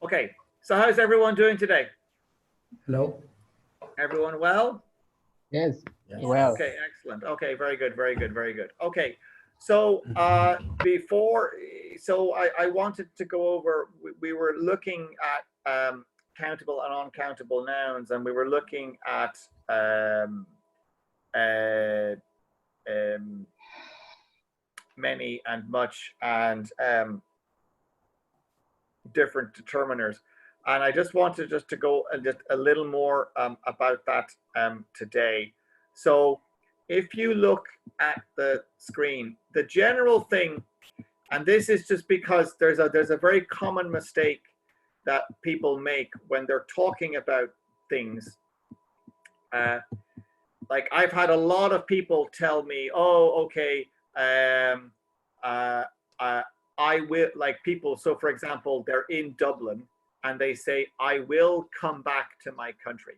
Okay, so how's everyone doing today? Hello. Everyone well? Yes. Well. Okay, excellent. Okay, very good, very good, very good. Okay, so I wanted to go over, we were looking at countable and uncountable nouns, and we were looking at many and much and different determiners. And I just wanted to go just a little more about that today. So if you look at the screen, the general thing, and this is just because there's a very common mistake that people make when they're talking about things. Like I've had a lot of people tell me, oh, okay, I will, like people, so for example, they're in Dublin and they say, I will come back to my country.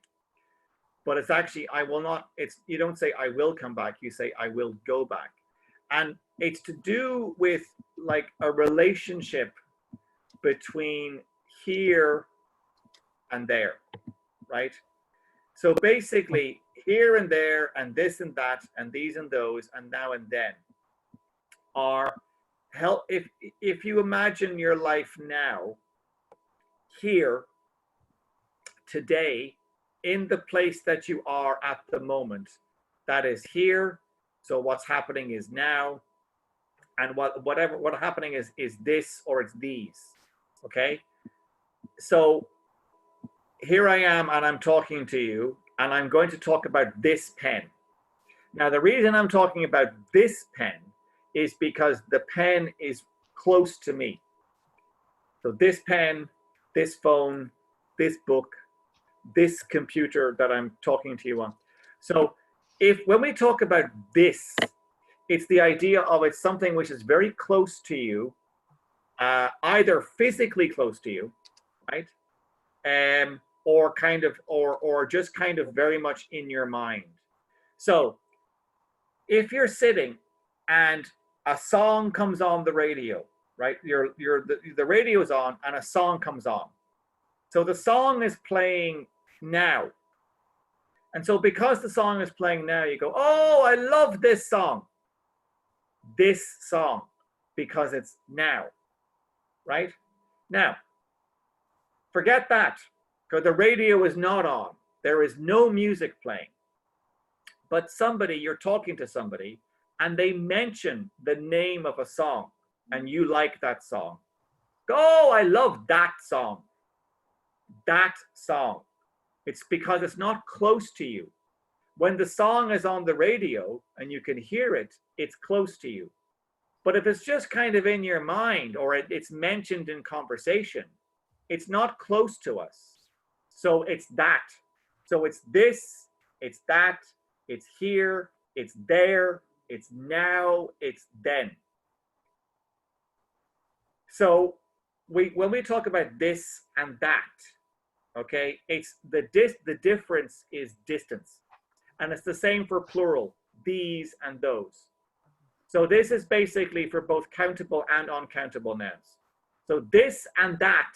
But it's actually, I will not, you don't say I will come back, you say I will go back. And it's to do with like a relationship between here and there, right? So basically here and there and this and that and these and those and now and then are help. If you imagine your life now, here, today, in the place that you are at the moment, that is here. So what's happening is now, and what happening is this or it's these. Okay. So here I am, and I'm talking to you, and I'm going to talk about this pen. Now, the reason I'm talking about this pen is because the pen is close to me. So this pen, this phone, this book, this computer that I'm talking to you on. So when we talk about this, it's the idea of it's something which is very close to you, either physically close to you, right? Or kind of, or just kind of very much in your mind. So if you're sitting and a song comes on the radio, right? The radio is on and a song comes on. So the song is playing now. And so because the song is playing now, you go, oh, I love this song. This song, because it's now, right? Now, forget that, because the radio is not on. There is no music playing. But you're talking to somebody, and they mention the name of a song, and you like that song. Oh, I love that song. That song. It's because it's not close to you. When the song is on the radio and you can hear it, it's close to you. But if it's just kind of in your mind or it's mentioned in conversation, it's not close to us. So it's that. So it's this, it's that, it's here, it's there, it's now, it's then. So when we talk about this and that, okay, it's the difference is distance. And it's the same for plural, these and those. So this is basically for both countable and uncountable nouns. So this and that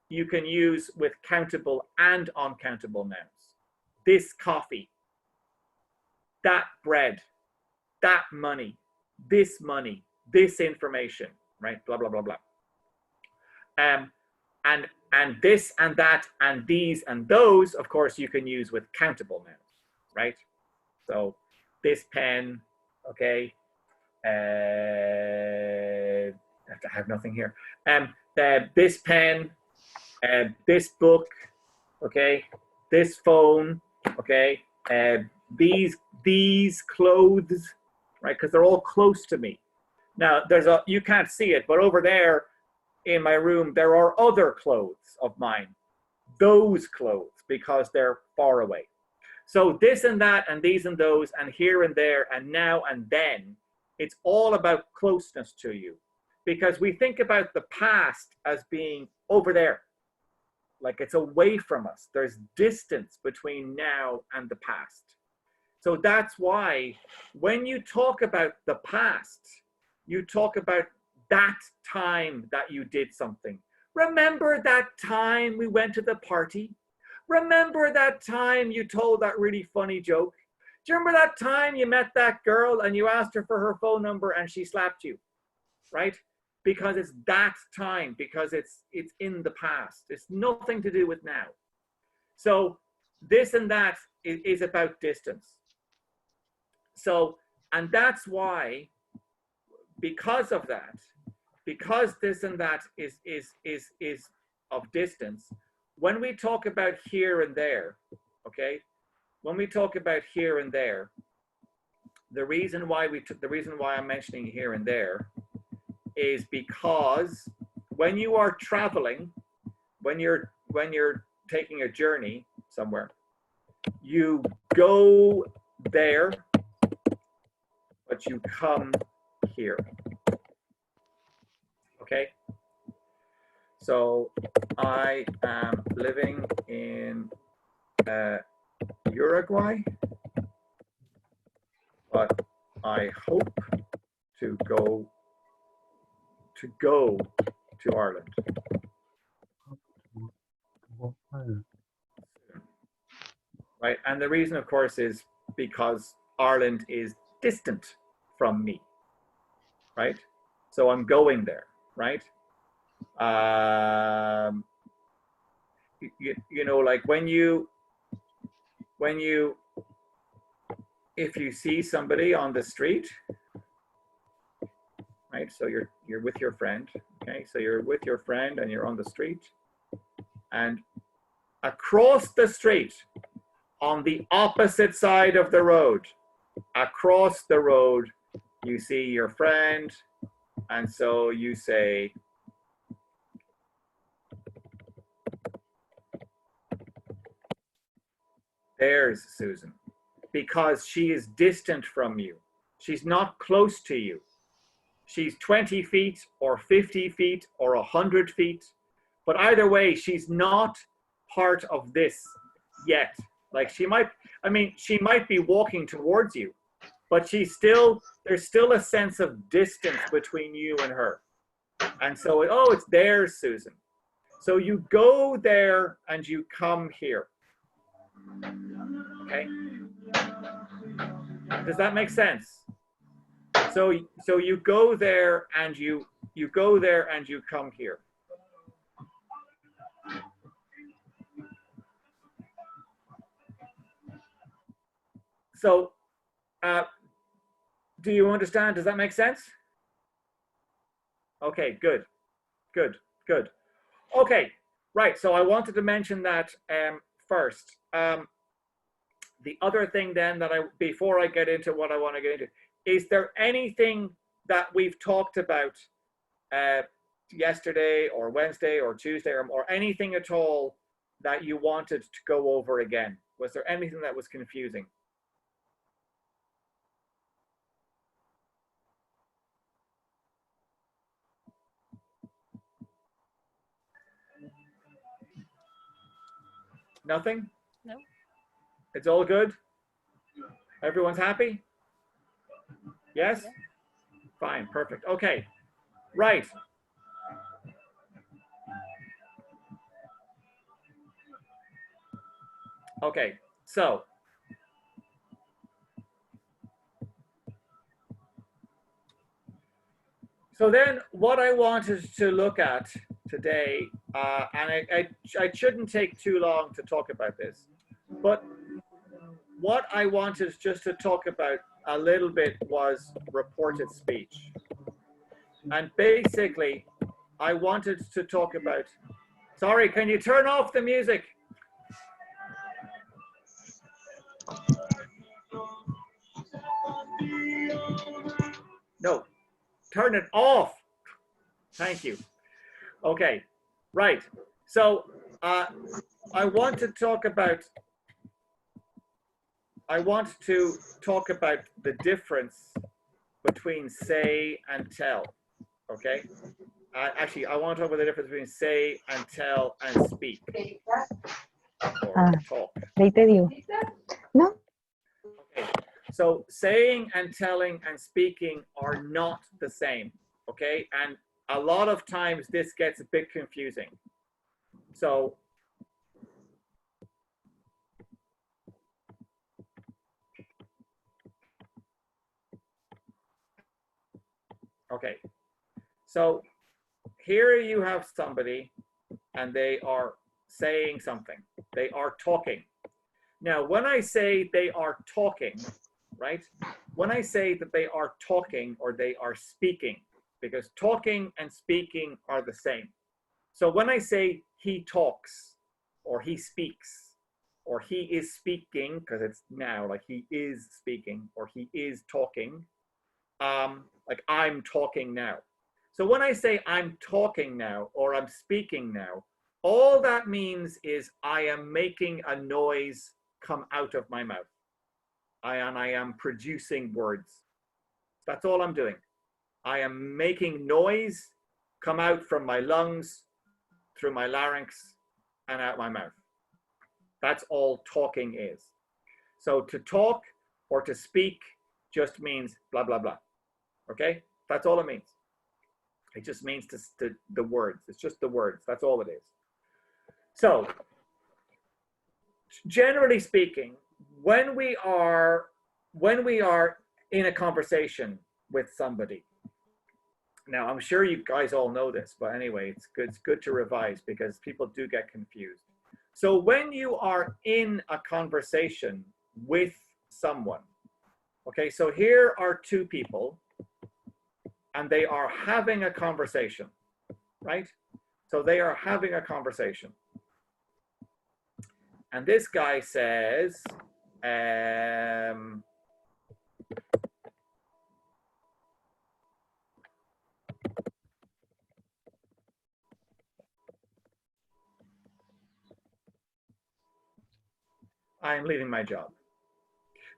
you can use with countable and uncountable nouns. This coffee, that bread, that money, this information, right? Blah, blah, blah, blah. And this and that and these and those, of course, you can use with countable nouns, right? So this pen, okay. I have nothing here. This pen, this book, okay. This phone, okay. These clothes, right? Because they're all close to me. Now you can't see it, but over there in my room, there are other clothes of mine. Those clothes, because they're far away. So this and that and these and those and here and there and now and then, it's all about closeness to you. Because we think about the past as being over there. Like it's away from us. There's distance between now and the past. So that's why when you talk about the past, you talk about that time that you did something, Remember that time we went to the party? Remember that time you told that really funny joke? Do you remember that time you met that girl and you asked her for her phone number and she slapped you, right? Because it's that time, because it's in the past. It's nothing to do with now. So this and that is about distance. So, and that's why, because of that, because this and that is of distance, when we talk about here and there, okay, when we talk about here and there, the reason why I'm mentioning here and there is because when you are traveling, when you're taking a journey somewhere, you go there, but you come here. Okay? So I am living in Uruguay, but I hope to go to Ireland. Right, and the reason, of course, is because Ireland is distant from me, right? So I'm going there, right? You know, like if you see somebody on the street, right? So you're with your friend, okay? So you're with your friend and you're on the street, and across the street, on the opposite side of the road, across the road, you see your friend, and so you say, there's Susan, because she is distant from you. She's not close to you. She's 20 feet or 50 feet or 100 feet, but either way, she's not part of this yet. Like she might be walking towards you, but there's still a sense of distance between you and her. And so, oh, it's there, Susan. So you go there and you come here. Okay? Does that make sense? So you go there and you go there and you come here. So, do you understand? Does that make sense? Okay, good. Okay, right. So I wanted to mention that first. The other thing then before I get into what I want to get into, is there anything that we've talked about yesterday or Wednesday or Tuesday or anything at all that you wanted to go over again? Was there anything that was confusing? Nothing? No. It's all good? Everyone's happy? Yes? Yeah. Fine, perfect. Okay, right. Okay, so then what I wanted to look at today, and I shouldn't take too long to talk about this, but what I wanted just to talk about a little bit was reported speech. And basically, I wanted to talk about, sorry, can you turn off the music? No, turn it off. Thank you. Okay, right. So I want to talk about the difference between say and tell. Okay. Actually, I want to talk about the difference between say and tell and speak or talk. No. Okay. So saying and telling and speaking are not the same. Okay. And a lot of times this gets a bit confusing. So okay, so here you have somebody and they are saying something. They are talking. Now, when I say they are talking, right? When I say that they are talking or they are speaking, because talking and speaking are the same. So when I say he talks or he speaks or he is speaking, because it's now like he is speaking or he is talking, like I'm talking now. So when I say I'm talking now or I'm speaking now, all that means is I am making a noise come out of my mouth. I am producing words. That's all I'm doing. I am making noise come out from my lungs, through my larynx, and out my mouth. That's all talking is. So to talk or to speak just means blah, blah, blah. Okay? That's all it means. It just means the words. It's just the words. That's all it is. So, generally speaking, when we are in a conversation with somebody, now I'm sure you guys all know this, but anyway, it's good to revise because people do get confused. So when you are in a conversation with someone, okay, so here are two people and they are having a conversation, right? So they are having a conversation. And this guy says, I'm leaving my job.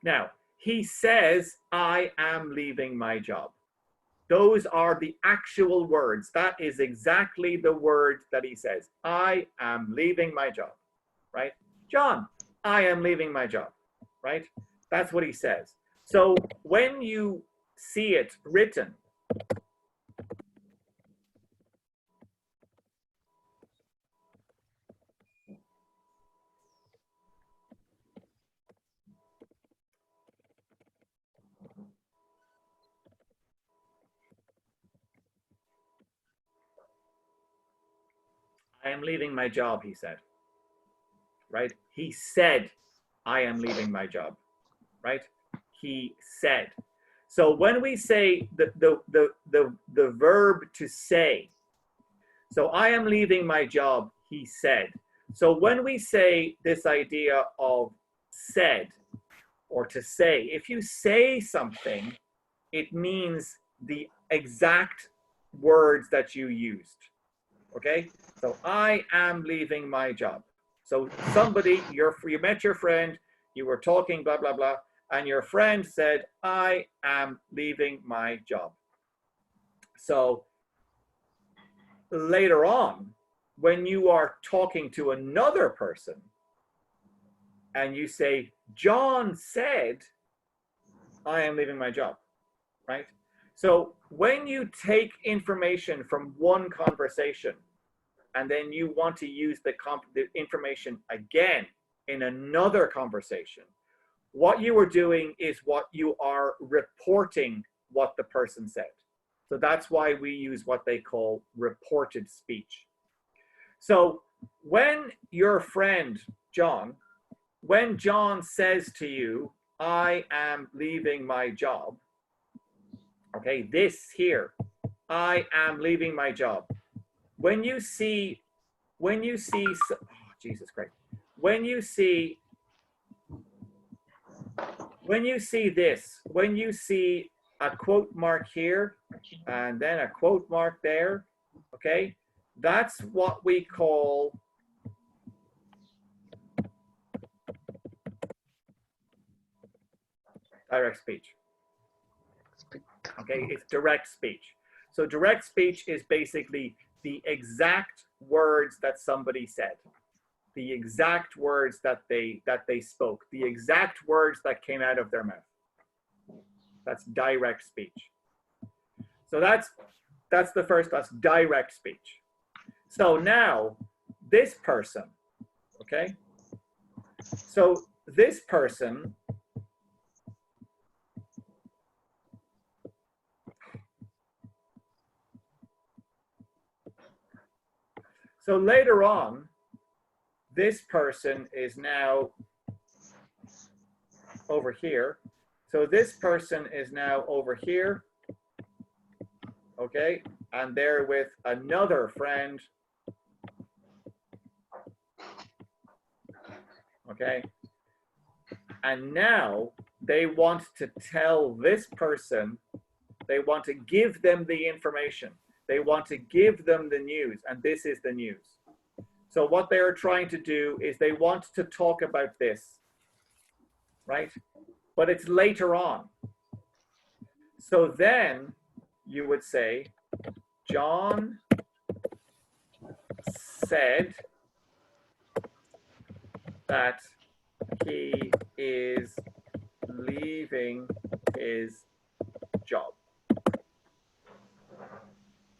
Now, he says, I am leaving my job. Those are the actual words. That is exactly the word that he says. I am leaving my job, right? John, I am leaving my job, right? That's what he says. So when you see it written, I am leaving my job, he said, right? He said, I am leaving my job, right? He said. So when we say the verb to say, so I am leaving my job, he said. So when we say this idea of said or to say, if you say something, it means the exact words that you used. Okay? So I am leaving my job. So somebody, you met your friend, you were talking, blah, blah, blah, and your friend said, I am leaving my job. So later on, when you are talking to another person and you say, John said, I am leaving my job, right? So when you take information from one conversation and then you want to use the information again in another conversation, what you are doing is what you are reporting what the person said. So that's why we use what they call reported speech. So when your friend, John, when John says to you, I am leaving my job, okay, this here, I am leaving my job. When you see, oh, Jesus Christ, when you see this, when you see a quote mark here and then a quote mark there, okay, that's what we call direct speech. Okay, it's direct speech. So direct speech is basically the exact words that somebody said, the exact words that they spoke, the exact words that came out of their mouth. That's direct speech. So that's That's the first class, direct speech. So now this person, okay? So this person so later on, this person is now over here. So this person is now over here, okay? And they're with another friend, okay? And now they want to tell this person, they want to give them the information. They want to give them the news, and this is the news. So what they are trying to do is they want to talk about this, right? But it's later on. So then you would say, John said that he is leaving his job.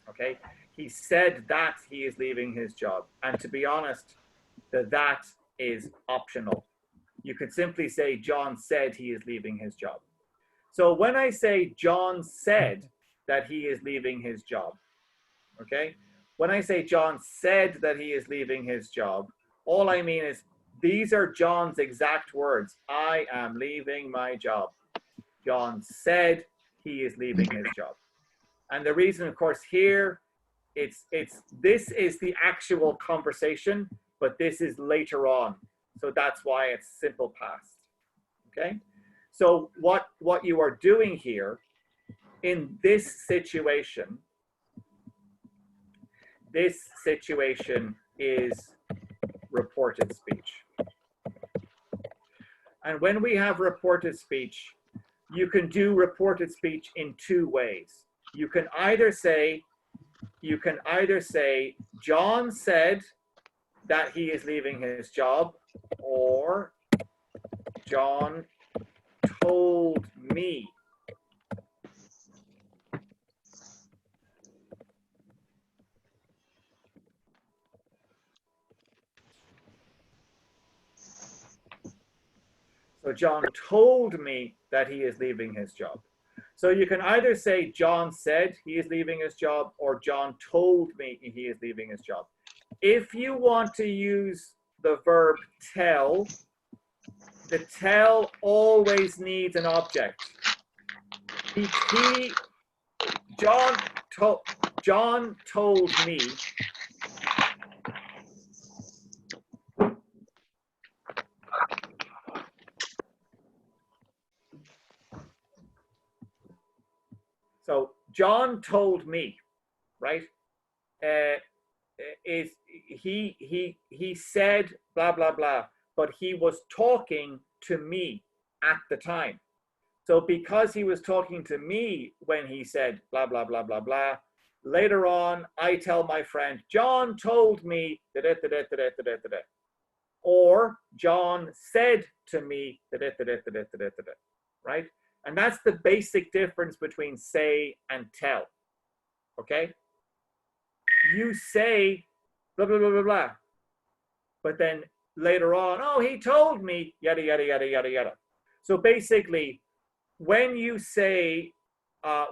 Okay, he said that he is leaving his job. And to be honest, that is optional. You could simply say John said he is leaving his job. So when I say John said that he is leaving his job, okay, when I say John said that he is leaving his job, all I mean is these are John's exact words. I am leaving my job. John said he is leaving his job. And the reason, of course, here, this is the actual conversation, but this is later on. So that's why it's simple past, okay? So what you are doing here in this situation is reported speech. And when we have reported speech, you can do reported speech in two ways. You can either say, John said that he is leaving his job, or John told me. So John told me that he is leaving his job. So you can either say John said he is leaving his job, or John told me he is leaving his job. If you want to use the verb tell, the tell always needs an object. John told me so John told me, right? Is he said blah blah blah, but he was talking to me at the time. So because he was talking to me when he said blah blah blah blah blah, later on I tell my friend, John told me da da da da da da da da, or John said to me da da da da da da da da, right? And that's the basic difference between say and tell. Okay? You say blah, blah, blah, blah, blah. But then later on, oh, he told me, yada, yada, yada, yada, yada. So basically, when you say,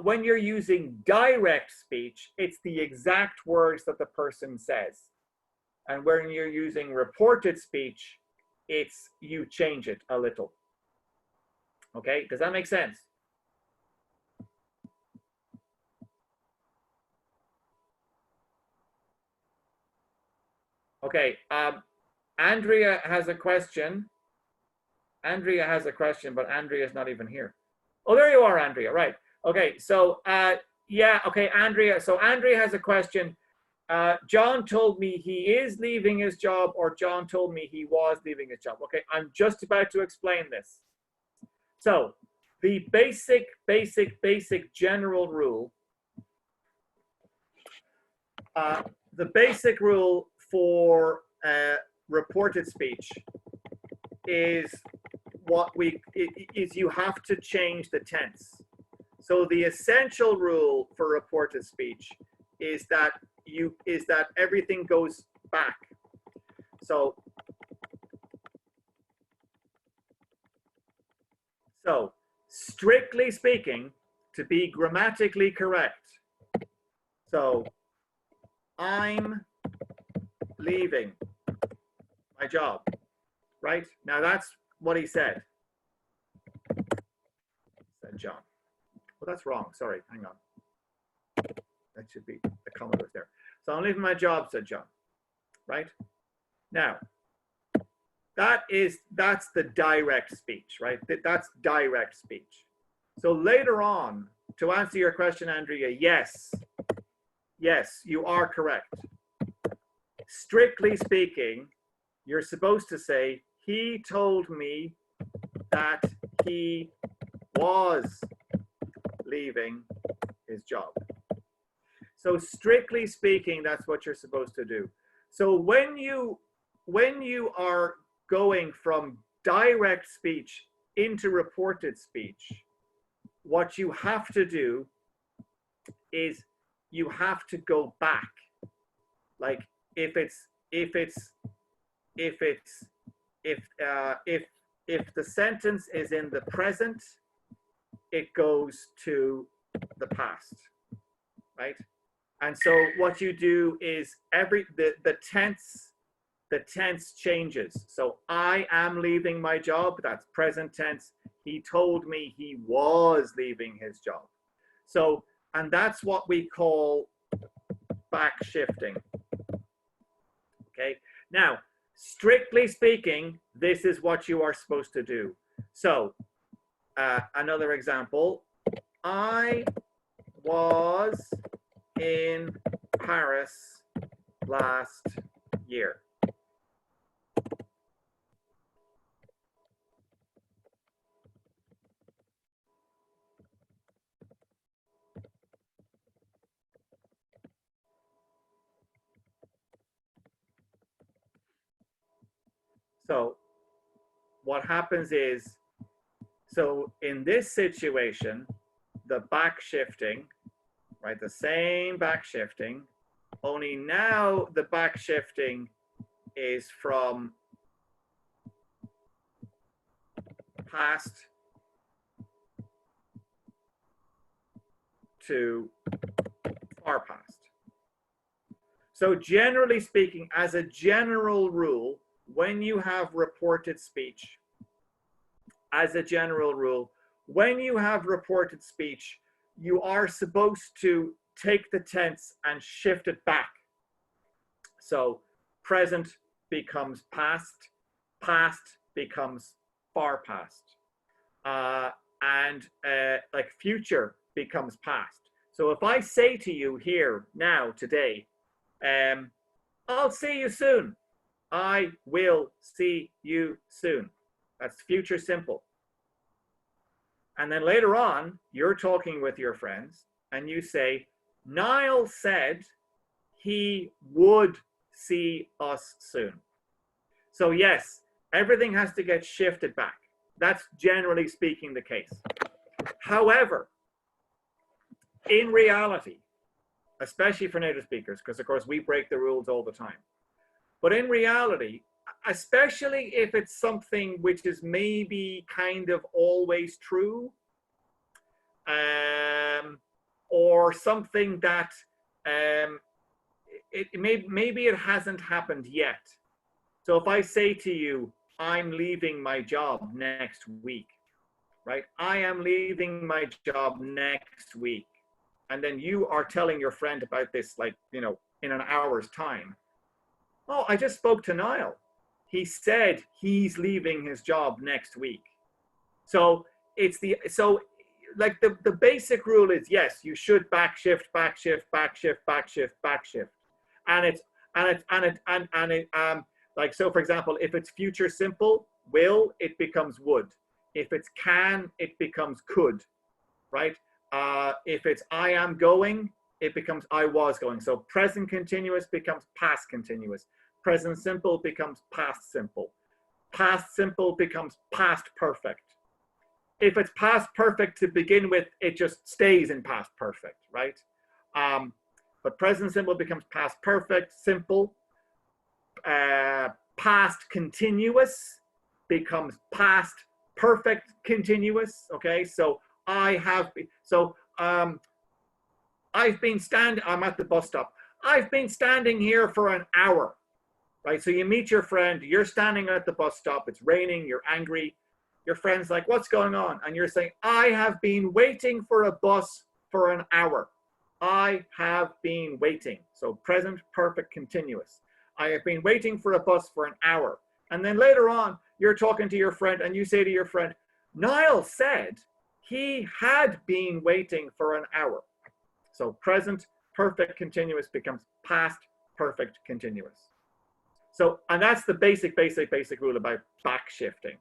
when you're using direct speech, it's the exact words that the person says. And when you're using reported speech, it's you change it a little. Okay, does that make sense? Okay, Andrea has a question. Andrea has a question, but Andrea is not even here. Oh, there you are, Andrea, right. Okay, so yeah, okay, Andrea. So Andrea has a question. John told me he is leaving his job, or John told me he was leaving his job. Okay, I'm just about to explain this. So the basic general rule, the basic rule for reported speech is you have to change the tense. So the essential rule for reported speech is that everything goes back. So strictly speaking, to be grammatically correct, so I'm leaving my job, right? Now that's what he said. Said John. Well, that's wrong. Sorry, hang on. That should be the comma was there. So I'm leaving my job, said John. Right? Now, that's the direct speech, right? That's direct speech. So later on, to answer your question, Andrea, yes, you are correct. Strictly speaking, you're supposed to say, he told me that he was leaving his job. So strictly speaking, that's what you're supposed to do. So when you are going from direct speech into reported speech, what you have to do is you have to go back. Like if the sentence is in the present, it goes to the past, right? And so what you do is the tense changes. So I am leaving my job, that's present tense. He told me he was leaving his job. So, and that's what we call back shifting. Okay, now, strictly speaking, this is what you are supposed to do. So, another example, I was in Paris last year. So what happens is, so in this situation, the back shifting, right, the same back shifting, only now the back shifting is from past to far past. So generally speaking, as a general rule, when you have reported speech, as a general rule, when you have reported speech, you are supposed to take the tense and shift it back. So present becomes past, past becomes far past, and like future becomes past. So if I say to you here now today, I'll see you soon. I will see you soon. That's future simple. And then later on, you're talking with your friends and you say, Niall said he would see us soon. So yes, everything has to get shifted back. That's generally speaking the case. However, in reality, especially for native speakers, because of course we break the rules all the time, but in reality, especially if it's something which is maybe kind of always true, or something that maybe it hasn't happened yet. So if I say to you, I'm leaving my job next week, right? I am leaving my job next week. And then you are telling your friend about this, like, you know, in an hour's time. Oh, I just spoke to Niall. He said he's leaving his job next week. So it's like the basic rule is, yes, you should back shift, back shift, back shift, back shift, back shift. And like, so for example, if it's future simple, will, it becomes would. If it's can, it becomes could, right? If it's I am going, it becomes I was going. So present continuous becomes past continuous. Present simple becomes past simple. Past simple becomes past perfect. If it's past perfect to begin with, it just stays in past perfect, right? But present simple becomes past perfect simple. Past continuous becomes past perfect continuous. Okay, so I have been, so I've been standing, I'm at the bus stop. I've been standing here for an hour, right? So you meet your friend, you're standing at the bus stop, it's raining, you're angry. Your friend's like, what's going on? And you're saying, I have been waiting for a bus for an hour. I have been waiting. So present perfect continuous. I have been waiting for a bus for an hour. And then later on, you're talking to your friend and you say to your friend, Niall said he had been waiting for an hour. So present perfect continuous becomes past perfect continuous. So, and that's the basic rule about back shifting.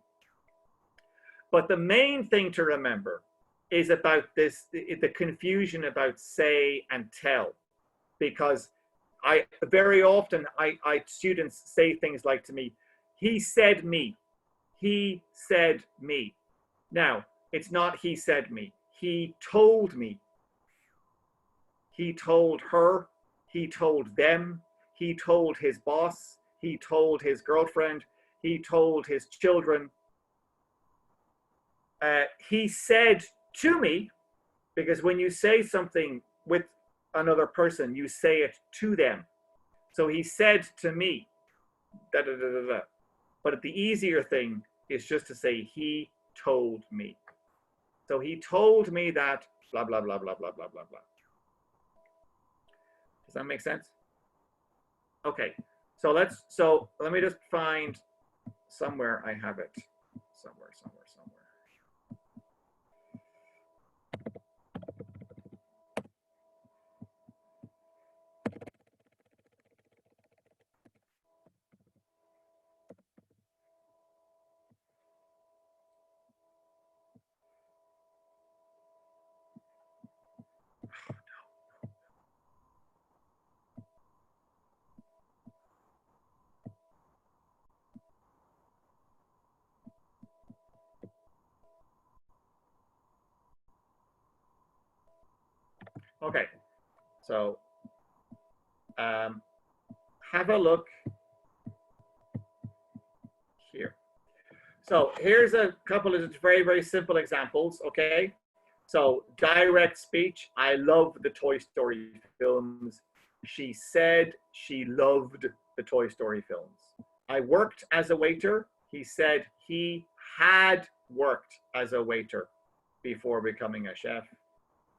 But the main thing to remember is about this, the confusion about say and tell, because very often students say things like to me, he said me, he said me. Now, it's not he said me, he told me. He told her, he told them, he told his boss, he told his girlfriend, he told his children. He said to me, because when you say something with another person, you say it to them. So he said to me, da da da da da. But the easier thing is just to say he told me. So he told me that blah blah blah blah blah blah blah blah. Does that make sense? Okay. So let me just find somewhere I have it. Somewhere. Okay, so have a look here. So here's a couple of very, very simple examples, okay? So direct speech, I love the Toy Story films. She said she loved the Toy Story films. I worked as a waiter. He said he had worked as a waiter before becoming a chef.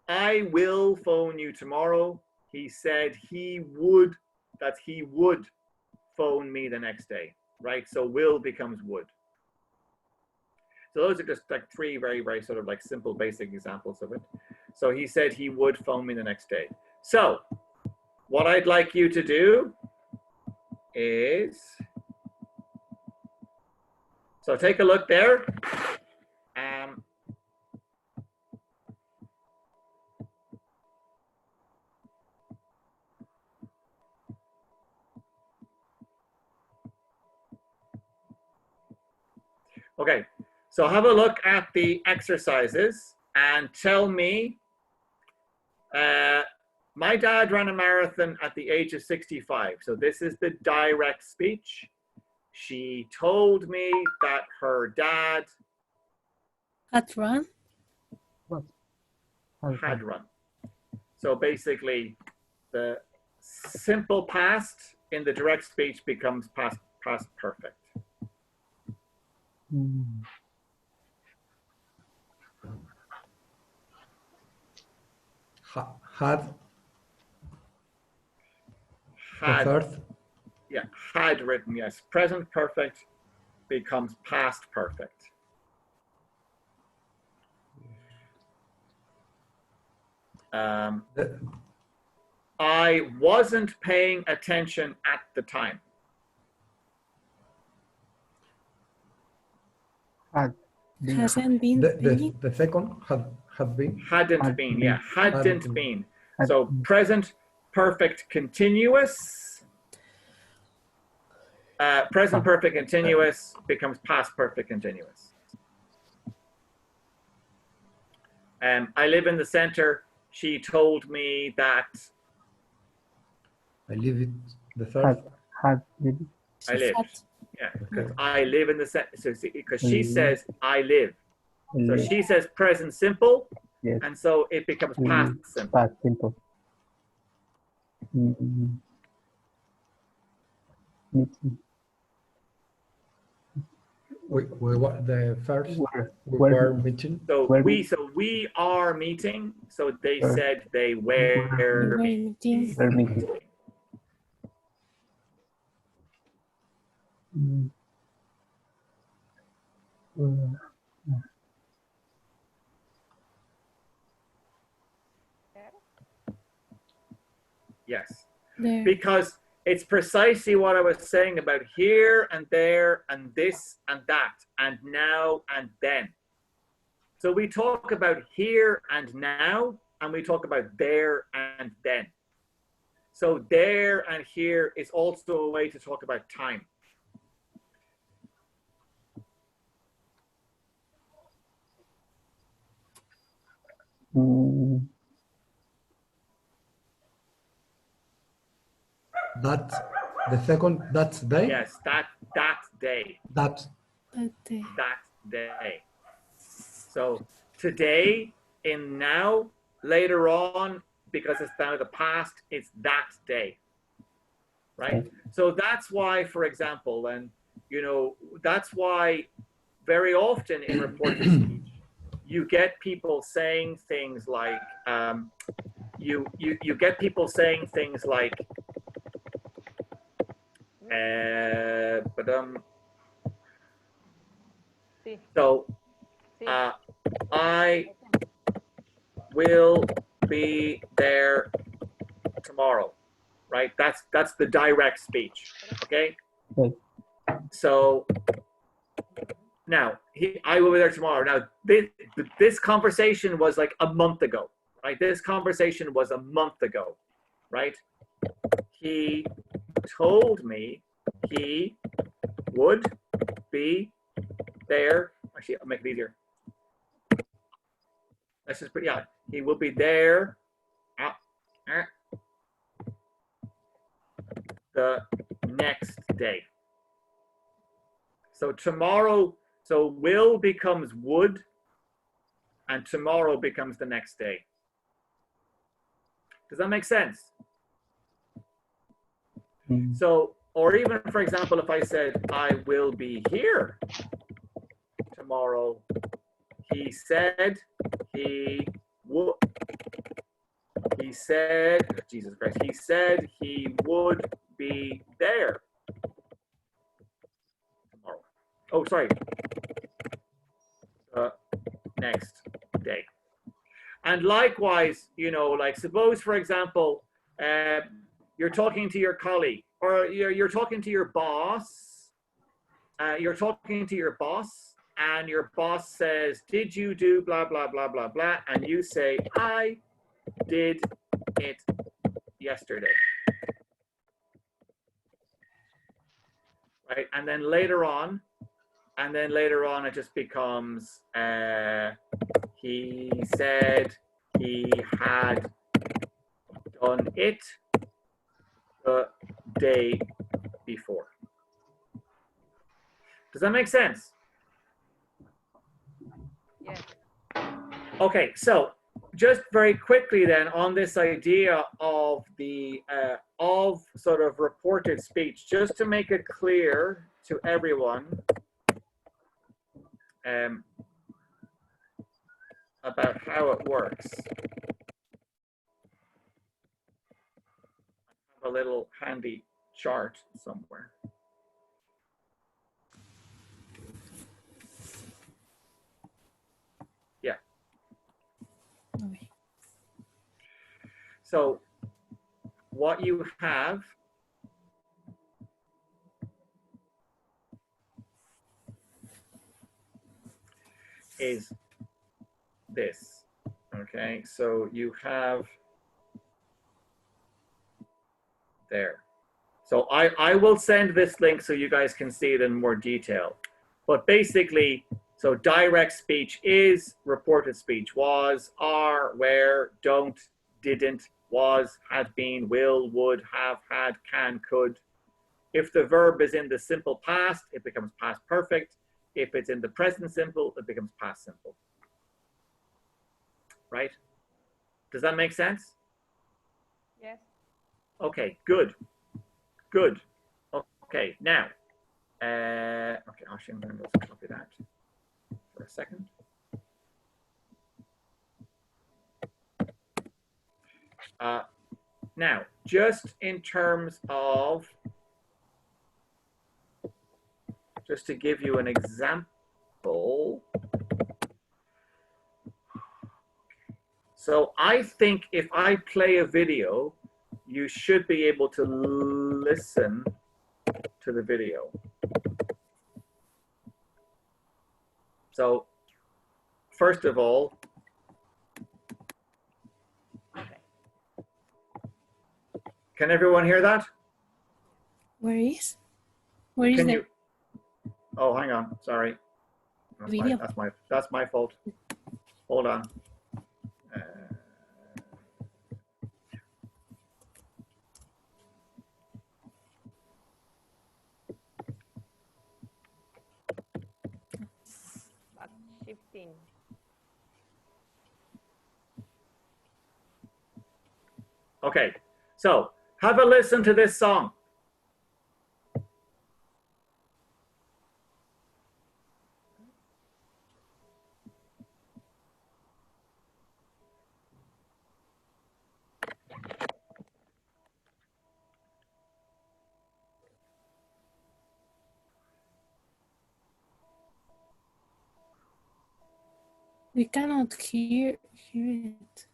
I will phone you tomorrow. He said he would, that he would phone me the next day, right? So will becomes would. So those are just like three very, very sort of like simple, basic examples of it. So he said he would phone me the next day. So what I'd like you to do is, so take a look there. Okay, so have a look at the exercises and tell me, my dad ran a marathon at the age of 65. So this is the direct speech. She told me that her dad had run. Had run. So basically, the simple past in the direct speech becomes past perfect. Had. Yeah, had written, yes. Present perfect becomes past perfect. I wasn't paying attention at the time. Hasn't been. The second had been. Hadn't been, yeah. Hadn't been. So present perfect continuous. Present perfect continuous becomes past perfect continuous. I live in the center. She told me that I leave it. The third. Had. Did. I live. Had. Yeah, Okay. because I live in the so because she Mm. says I live. So Live. she says present simple, Yes. and so it becomes past simple. Past simple. Mm. Meeting. We were the first. We Where- were meeting. So Where- we are meeting. So they Where- said they We were were meeting. Where meeting. Mm. Yes, There. because it's precisely what I was saying about here and there and this and that and now and then. So we talk about here and now, and we talk about there and then. So there and here is also a way to talk about time. Mm. That the second. That's day. Yes, that day. That That day. That day. So today, in now, later on, because it's now the past, it's that day. Right? Okay. So that's why, for example, and that's why very often in reported speech, you get people saying things like, you get people saying things like, so I will be there tomorrow, right? That's the direct speech, okay? Okay. So now I will be there tomorrow. Now this conversation was like a month ago, right? This conversation was a month ago, right? He told me he would be there. Actually, I'll make it easier. Let's just put, yeah, he will be there the next day. So tomorrow, so will becomes would, and tomorrow becomes the next day. Does that make sense? Mm. So, or even, for example, if I said, I will be here tomorrow, he said he would, he said, Jesus Christ, he said he would be there tomorrow. Oh, sorry. Next day. And likewise, like suppose, for example, you're talking to your colleague, or you're talking to your boss. You're talking to your boss, and your boss says, did you do blah, blah, blah, blah, blah? And you say, I did it yesterday. Right? And then later on, it just becomes, he said he had done it the day before. Does that make sense? Yes. Okay, so just very quickly then on this idea of the of sort of reported speech, just to make it clear to everyone about how it works. I have a little handy chart somewhere. Yeah. Okay. So what you have is this, okay? So you have there. So I will send this link so you guys can see it in more detail. But basically, so direct speech is, reported speech was, are, were, don't, didn't, was, had been, will, would, have, had, can, could. If the verb is in the simple past, it becomes past perfect. If it's in the present simple, it becomes past simple. Right? Does that make sense? Yes. Okay, good. Good. Okay, now, okay, actually, I'm going to just copy that for a second. Now, just in terms of, just to give you an example. So I think if I play a video, you should be able to listen to the video. So first of all, can everyone hear that? Where is? Where is Can the you? Oh, hang on. Sorry. video? That's my fault. Hold on. But shifting. Okay. So have a listen to this song. We cannot hear it.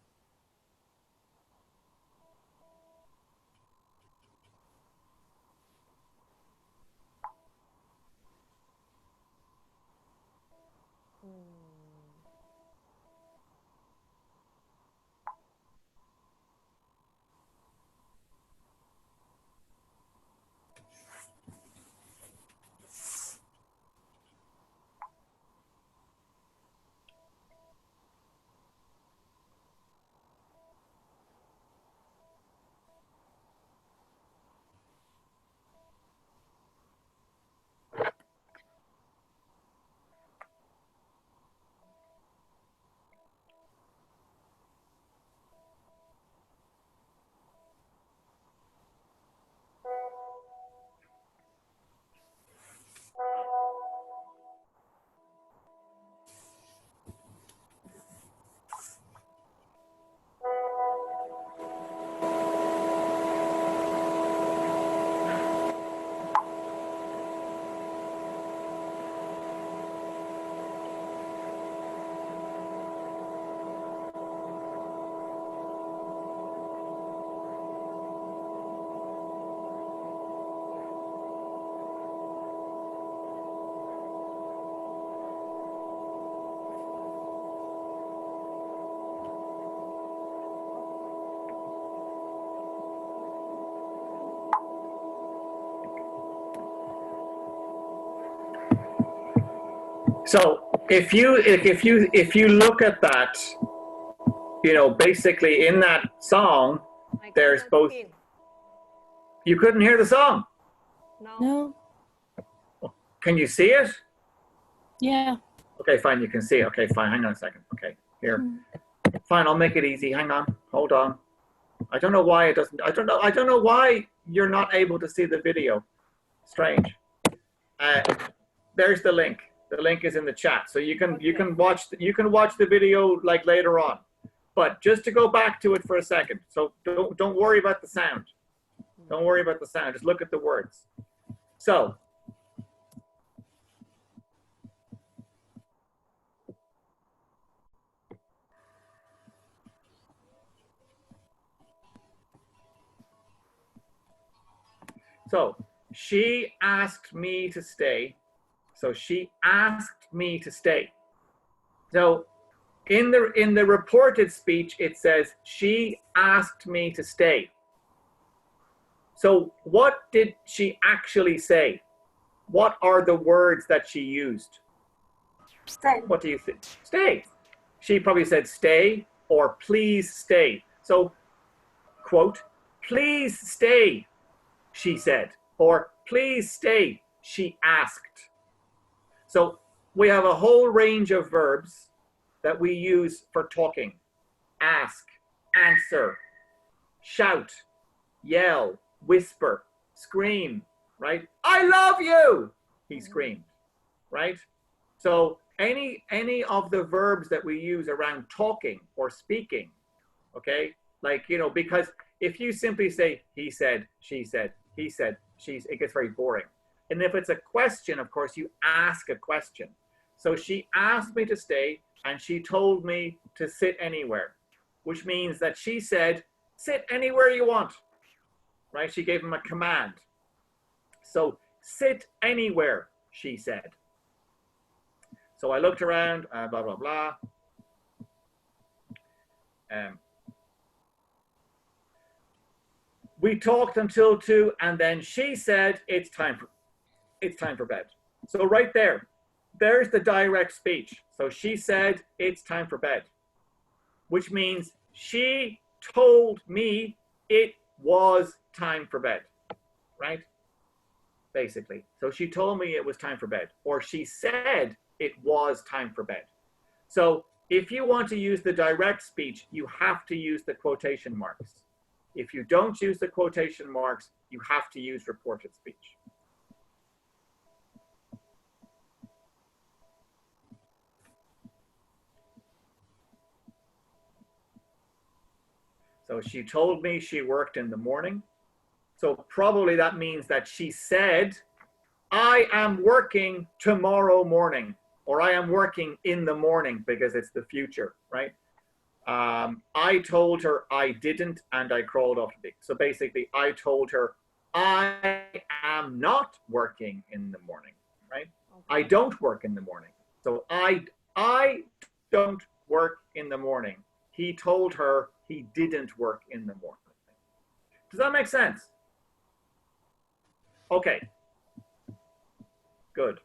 So if you look at that, you know, basically in that song, I there's cannot both. hear. You couldn't hear the song. No. No. Can you see it? Yeah. Okay, fine. You can see it. Okay, fine. Hang on a second. Okay, here. Fine. I'll make it easy. Hang on. Hold on. I don't know why it doesn't. I don't know why you're not able to see the video. Strange. There's the link. The link is in the chat, so you can watch the video like later on. But just to go back to it for a second. So don't worry about the sound. Don't worry about the sound. Just look at the words. So. So she asked me to stay. So she asked me to stay. So in the reported speech, it says she asked me to stay. So what did she actually say? What are the words that she used? Stay. What do you think? Stay. She probably said stay or please stay. So quote, please stay, she said, or please stay, she asked. So we have a whole range of verbs that we use for talking. Ask, answer, shout, yell, whisper, scream, right? I love you, he screamed, right? So any of the verbs that we use around talking or speaking, okay? Like, you know, because if you simply say, he said, she said, he said, she's, it gets very boring. And if it's a question, of course, you ask a question. So she asked me to stay and she told me to sit anywhere, which means that she said, sit anywhere you want, right? She gave him a command. So sit anywhere, she said. So I looked around, blah, blah, blah. We talked until 2, and then she said, it's time for bed. So right there's the direct speech. So she said, it's time for bed, which means she told me it was time for bed, right? Basically. So she told me it was time for bed, or she said it was time for bed. So if you want to use the direct speech, you have to use the quotation marks. If you don't use the quotation marks, you have to use reported speech. So she told me she worked in the morning. So probably that means that she said, I am working tomorrow morning, or I am working in the morning, because it's the future, right? I told her I didn't, and I crawled off the beat. So basically, I told her I am not working in the morning, right? Okay. I don't work in the morning. So I don't work in the morning. He told her he didn't work in the morning. Does that make sense? Okay. Good.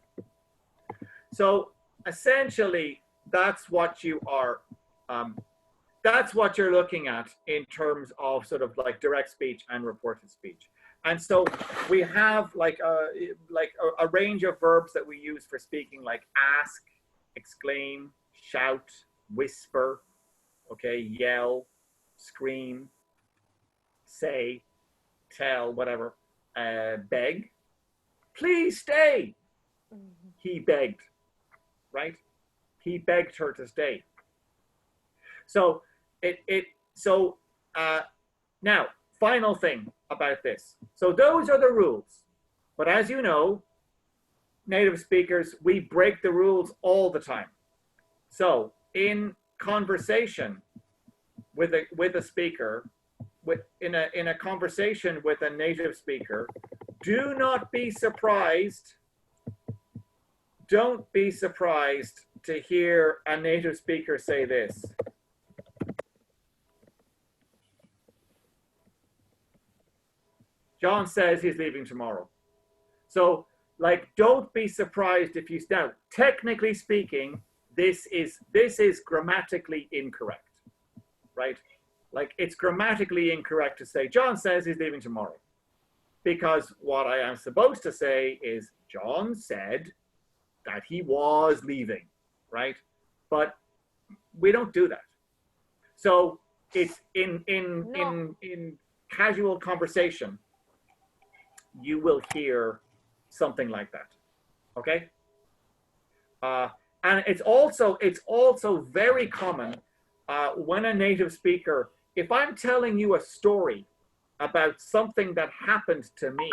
So essentially, that's what you are. That's what you're looking at in terms of sort of like direct speech and reported speech. And so we have like a range of verbs that we use for speaking, like ask, exclaim, shout, whisper, okay, yell, scream, say, tell, whatever, beg. Please stay. He begged, right? He begged her to stay. So now, final thing about this. So those are the rules. But as you know, native speakers, we break the rules all the time. So in conversation with a speaker, in a conversation with a native speaker, do not be surprised. Don't be surprised to hear a native speaker say this. John says he's leaving tomorrow. So, like, don't be surprised if you, now, technically speaking, this is grammatically incorrect, right? Like, it's grammatically incorrect to say, John says he's leaving tomorrow. Because what I am supposed to say is, John said that he was leaving, right? But we don't do that. So it's in casual conversation, you will hear something like that, okay? And it's also very common when a native speaker, if I'm telling you a story about something that happened to me,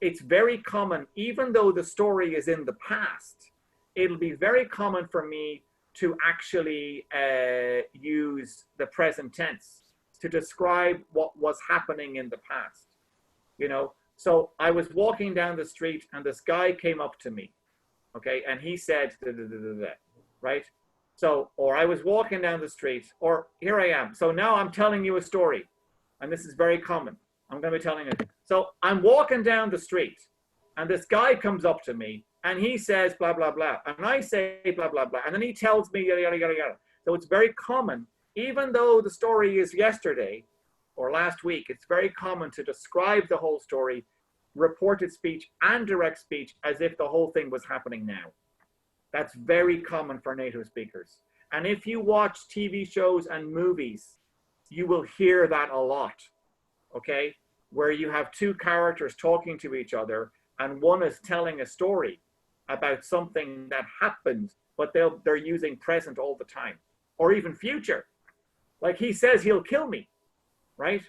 it's very common, even though the story is in the past, it'll be very common for me to actually use the present tense to describe what was happening in the past, you know? So I was walking down the street and this guy came up to me, okay? And he said, da, da, da, da, da, right? So, or I was walking down the street, or here I am. So now I'm telling you a story, and this is very common. I'm going to be telling it. So I'm walking down the street and this guy comes up to me and he says, blah, blah, blah. And I say, blah, blah, blah. And then he tells me, yada, yada, yada, yada. So it's very common, even though the story is yesterday, or last week, it's very common to describe the whole story, reported speech and direct speech, as if the whole thing was happening now. That's very common for native speakers. And if you watch TV shows and movies, you will hear that a lot, okay? Where you have two characters talking to each other and one is telling a story about something that happened, but they're using present all the time, or even future. Like he says he'll kill me, right?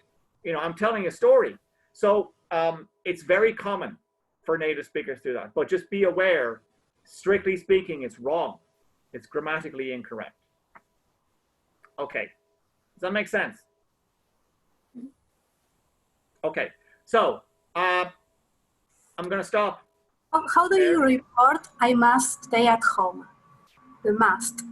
You know, I'm telling a story. So it's very common for native speakers to do that, but just be aware, strictly speaking, it's wrong. It's grammatically incorrect. Okay, does that make sense? Okay, so I'm gonna stop. How do you report I must stay at home? The must.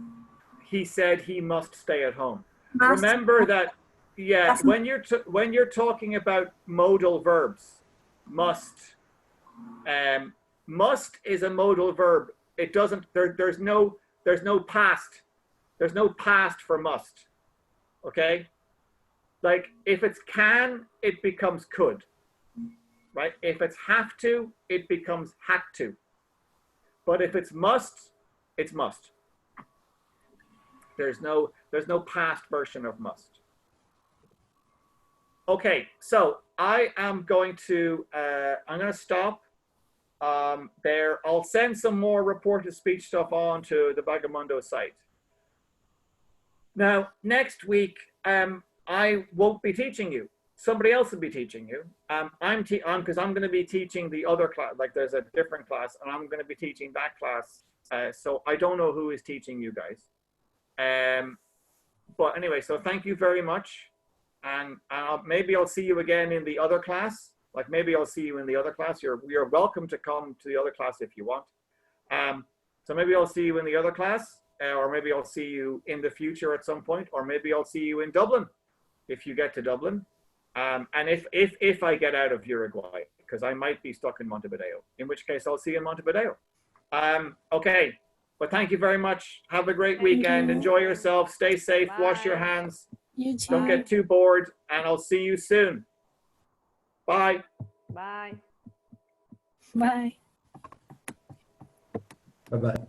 He said he must stay at home. Must. Remember that, yeah, when you're talking about modal verbs, must is a modal verb. It doesn't, there's no past. There's no past for must, okay? Like if it's can, it becomes could, right? If it's have to, it becomes had to. But if it's must, it's must. There's no past version of must. Okay, so I am going to, I'm going to stop there. I'll send some more reported speech stuff on to the Vaga-Mundo site. Now, next week, I won't be teaching you. Somebody else will be teaching you. Because I'm going to be teaching the other class, like there's a different class, and I'm going to be teaching that class. So I don't know who is teaching you guys. But anyway, so thank you very much. And maybe I'll see you again in the other class. Like maybe I'll see you in the other class. You're welcome to come to the other class if you want. So maybe I'll see you in the other class, or maybe I'll see you in the future at some point, or maybe I'll see you in Dublin if you get to Dublin. And if I get out of Uruguay, because I might be stuck in Montevideo, in which case I'll see you in Montevideo. Okay, but thank you very much. Have a great weekend. Enjoy yourself. Stay safe. Bye. Wash your hands. You too. Don't get too bored, and I'll see you soon. Bye. Bye. Bye. Bye-bye.